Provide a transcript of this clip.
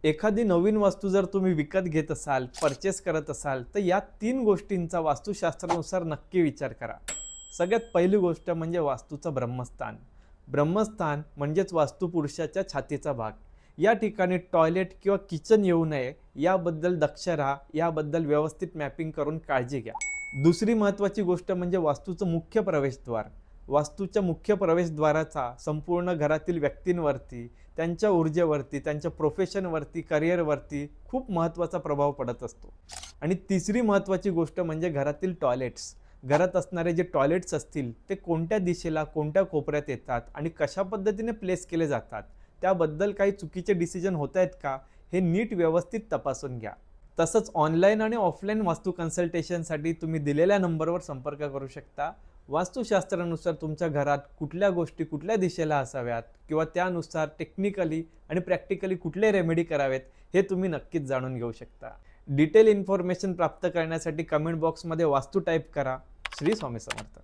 एखादी नवीन वास्तू जर तुम्ही विकत घेत असाल, परचेस करत असाल, तर या 3 गोष्टींचा वास्तुशास्त्रानुसार नक्की विचार करा. सगळ्यात पहिली गोष्ट म्हणजे वास्तूचं ब्रह्मस्थान. ब्रह्मस्थान म्हणजेच वास्तुपुरुषाच्या छातीचा भाग. या ठिकाणी टॉयलेट किंवा किचन येऊ नये याबद्दल दक्ष राहा. याबद्दल व्यवस्थित मॅपिंग करून काळजी घ्या. दुसरी महत्त्वाची गोष्ट म्हणजे वास्तूचं मुख्य प्रवेशद्वार. वास्तूच्या मुख्य प्रवेशद्वाराचा संपूर्ण घरातील व्यक्तींवरती, त्यांच्या ऊर्जेवरती, त्यांच्या प्रोफेशनवरती, करिअरवरती खूप महत्त्वाचा प्रभाव पडत असतो. आणि तिसरी महत्त्वाची गोष्ट म्हणजे घरातील टॉयलेट्स. घरात असणारे जे टॉयलेट्स असतील ते कोणत्या दिशेला, कोणत्या कोपऱ्यात येतात आणि कशा पद्धतीने प्लेस केले जातात, त्याबद्दल काही चुकीचे डिसिजन होत आहेत का, हे नीट व्यवस्थित तपासून घ्या. तसंच ऑनलाईन आणि ऑफलाईन वास्तू कन्सल्टेशनसाठी तुम्ही दिलेल्या नंबरवर संपर्क करू शकता. वास्तुशास्त्रानुसार तुमच्या घरात कुठल्या गोष्टी कुठल्या दिशेला असाव्यात किंवा त्यानुसार टेक्निकली आणि प्रॅक्टिकली कुठले रेमेडी करावेत हे तुम्ही नक्कीच जाणून घेऊ शकता. डिटेल इन्फॉर्मेशन प्राप्त करण्यासाठी कमेंट बॉक्समध्ये वास्तू टाईप करा. श्री स्वामी समर्थ.